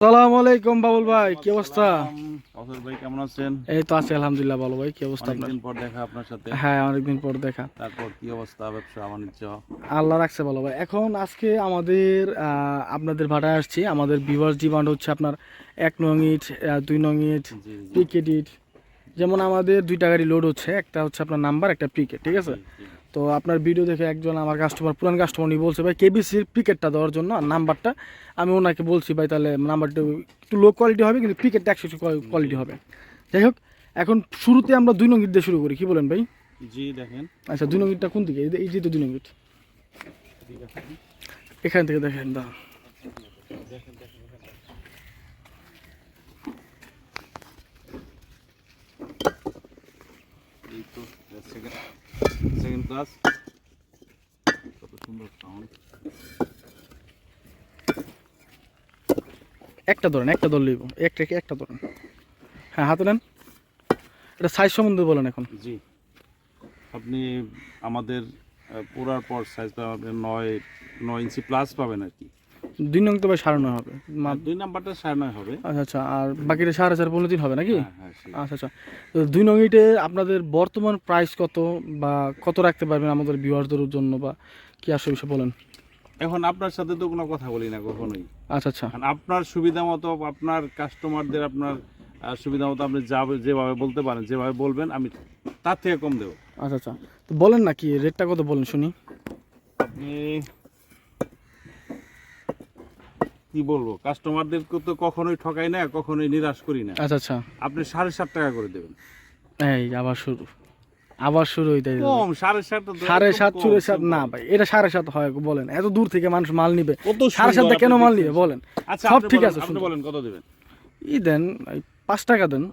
আসসালামু আলাইকুম বাবুল ভাই, কি অবস্থা? অসর ভাই কেমন আছেন? এই তো আছি আলহামদুলিল্লাহ। ভালো ভাই, কি অবস্থা আপনার? অনেকদিন পর দেখা আপনার সাথে। হ্যাঁ, অনেকদিন পর দেখা। তারপর কি অবস্থা ব্যবসা বাণিজ্য? আল্লাহ রাখছে ভালো ভাই। এখন আজকে আমাদের আপনাদের ভাড়ায় আসছি। আমাদের ভিউয়ার্স ডিমান্ড হচ্ছে আপনার 1 নং ইট, 2 নং ইট, জি জি প্রিকেট ইট। যেমন আমাদের 2টা গাড়ি লোড হচ্ছে, একটা হচ্ছে আপনার নাম্বার, একটা প্রিকেট, ঠিক আছে? জি জি। তো আপনার ভিডিও দেখে একজন আমার কাস্টমার, পুরান কাস্টমার, উনি বলছে ভাই কেবিসির প্রিকেটটা দেওয়ার জন্য, আর নাম্বারটা আমি ওনাকে বলছি ভাই তাহলে নাম্বারটা একটু লো কোয়ালিটি হবে, কিন্তু প্রিকেটটা 100 কোয়ালিটি হবে। যাই হোক, এখন শুরুতে আমরা 2 নং ইট দিয়ে শুরু করি, কি বলেন ভাই? জি দেখেন। আচ্ছা, 2 নং ইটটা কোন দিকে? এই যে তো 2 নং ইট, ঠিক আছে। এখান থেকে দেখেন। দা দেখেন দেখেন দেখেন। এই তো সেকেন্ড সেকেন্ড ক্লাস। কত সুন্দর সাউন্ড। একটা ধরেন, একটা ধর লইব, একটা ধরেন। হ্যাঁ, হাতে নেন। এটা সাইজ সম্বন্ধে বলেন এখন। জি, আপনি আমাদের পুরার পর সাইজ পাবেন আপনি 9 ইঞ্চি প্লাস পাবেন আর কি। 2 নং তো ভাই 9.5 হবে। আর 2 নাম্বারটা 9.5 হবে। আচ্ছা আচ্ছা, আর বাকিটা 4.5 15 হবে নাকি? হ্যাঁ হ্যাঁ সেই। আচ্ছা আচ্ছা। তো 2 নং ইটে আপনাদের বর্তমান প্রাইস কত, বা কত রাখতে পারবেন আমাদের ভিউয়ারদের জন্য, বা কি আসলে বিষয় বলেন। এখন আপনার সাথে তো কোনো কথা বলি না কখনোই। আচ্ছা আচ্ছা কারণ আপনার সুবিধা মতো আপনার কাস্টমারদের আপনার সুবিধা মতো আপনি যেভাবে বলতে পারেন, যেভাবে বলবেন আমি তার থেকে কম দেবো। আচ্ছা আচ্ছা। তো বলেন না, কি রেটটা কত বলেন শুনি। আপনি কি বলবো, কাস্টমারদেরকে তো কখনোই ঠকাই না, কখনোই নিরাশ করি না। আচ্ছা আচ্ছা। আপনি 7.5 টাকা করে দেবেন। এই আবার শুরু হইতে কম 7.5 তো 7.5 একদম চুরে কম, 7 না simple। ভাই, এটা 7.5 হয় বলেন? এত দূর থেকে মানুষ মাল নিবে, কত 7.5 সুন্দর কেন আপনি মাল নিবে দেখছেন। বলেন? আচ্ছা সব আপনি ঠিক বলেন, আছে, আপনি শুনুন। বলেন কত দেবেন? দেন, 5 টাকা দেন।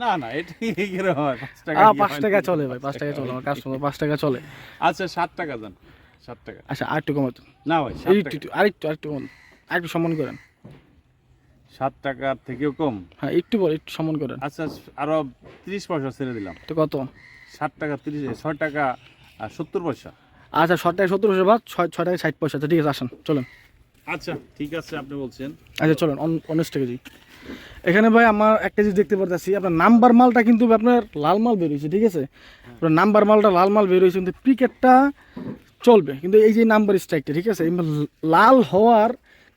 না না, এটা কি করে হয়? 5 টাকা কি 5 হয় টাকা নাকি? চলে ভাই, 5 5 টাকা টাকা চলে, হয় আমার নাকি? কাস্টমার 5 টাকা চলে। আচ্ছা 7 টাকা দেন, 7 টাকা। আচ্ছা, আর একটু কমাতে। না ভাই 7 এই টাকা। আরেকটু কমান, আরেকটু সম্মান করেন। 7 টাকার থেকেও কম। হ্যাঁ, একটু বল, একটু সম্মান করেন। আচ্ছা আরো 30 পয়সা ছেড়ে দিলাম। তো কত? 7 টাকা 6 টাকা আর 70 পয়সা। আচ্ছা, 6 টাকা 70 পয়সা বাদ, 6 টাকা 60 পয়সা। আচ্ছা ঠিক আছে, আসেন চলেন। আচ্ছা ঠিক আছে, আপনি বলছেন। আচ্ছা চলেন, 19 টাকা জি। এখানে ভাই আমার একটা জিনিস দেখতে পারতেছি, আপনার নাম্বার মালটা কিন্তু আপনার লাল মাল বের হয়েছে, ঠিক আছে? আপনার নাম্বার মালটা লাল মাল বের হয়েছে, কিন্তু প্রিকেটটা চলবে, কিন্তু এই যে নাম্বার স্ট্রাইকটা, ঠিক আছে, এই লাল হওয়ার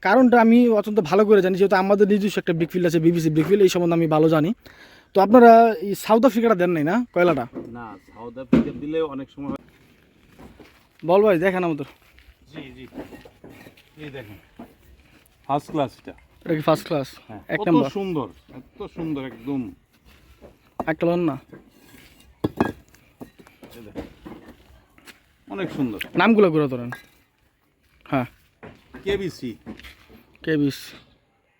কারণটা আমি অত্যন্ত ভালো করে জানি, যেহেতু আমাদের নিজস্ব একটা ব্রিকফিল্ড আছে, বিবিসি ব্রিকফিল্ড, এই সম্বন্ধে আমি ভালো জানি। তো আপনারা এই সাউথ আফ্রিকাটা দেন নাই না, কয়লাটা? না, সাউথ আফ্রিকা দিলে অনেক সময় বল ভাই, দেখেন আমাদের। জি জি, এই দেখেন ফার্স্ট ক্লাস এটা। এটা কি ফার্স্ট ক্লাস? হ্যাঁ, এক কত নম্বর। সুন্দর, এত সুন্দর একদম। একটা লোন না, এই দেখেন, অনেক সুন্দর। নামগুলো করে ধরেন। হ্যাঁ, কেবিসি, কেবিস।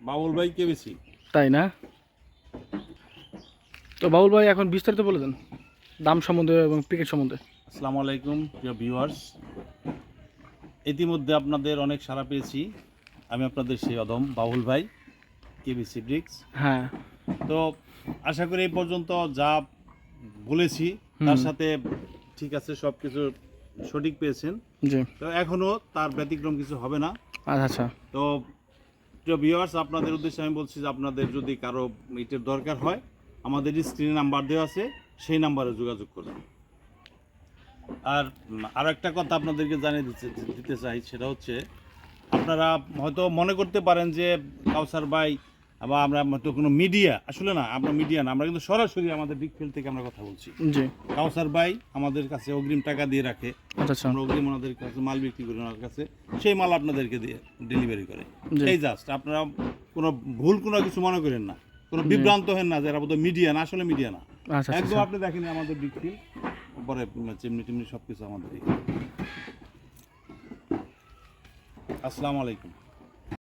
বাবুল ভাই কেবিসি। তাই না? তো বাবুল ভাই এখন বিস্তারিত বলে দেন দাম সম্বন্ধে এবং প্যাকেজ সম্বন্ধে। আসসালামু আলাইকুম প্রিয় ভিউয়ার্স, ইতিমধ্যে আপনাদের অনেক সাড়া পেয়েছি। আমি আপনাদের সেই অদম বাবুল ভাই, কেবিসি ব্রিক্স। হ্যাঁ, তো আশা করি এই পর্যন্ত যা বলেছি তার সাথে ঠিক আছে, সব কিছু সঠিক পেয়েছেন। জি। তো এখনও তার ব্যতিক্রম কিছু হবে না। আচ্ছা আচ্ছা। তো প্রিয় ভিউয়ার্স, আপনাদের উদ্দেশ্যে আমি বলছি যে আপনাদের যদি কারো ইটের দরকার হয়, আমাদের স্ক্রিনে নাম্বার দেওয়া আছে, সেই নাম্বারে যোগাযোগ করুন। আর আরও একটা কথা আপনাদেরকে জানিয়ে দিতে চাই, সেটা হচ্ছে আপনারা হয়তো মনে করতে পারেন যে কাউসার ভাই বা আমরা হয়তো কোনো মিডিয়া, আসলে না, আমরা মিডিয়া না, আমরা কিন্তু সরাসরি আমাদের বিগ ফিল্ড থেকে আমরা কথা বলছি। জি। কাউসার ভাই আমাদের কাছে অগ্রিম টাকা দিয়ে রাখে, আচ্ছা আচ্ছা। আমরা অগ্রিম ওনাদের কাছে মাল বিক্রি করি, ওনার কাছে সেই মাল আপনাদেরকে দিয়ে ডেলিভারি করে। জি। এই জাস্ট আপনারা কোনো ভুল কোনো কিছু মনে করেন না, কোনো বিভ্রান্ত হেন না যে এরা বোধহয় মিডিয়া না, আসলে মিডিয়া না। আচ্ছা একদম আচ্ছা। আপনি দেখেন আমাদের বিগ ফিল্ড পরে চিমনি টিমনি সব কিছু আমাদের। আসসালামু আলাইকুম।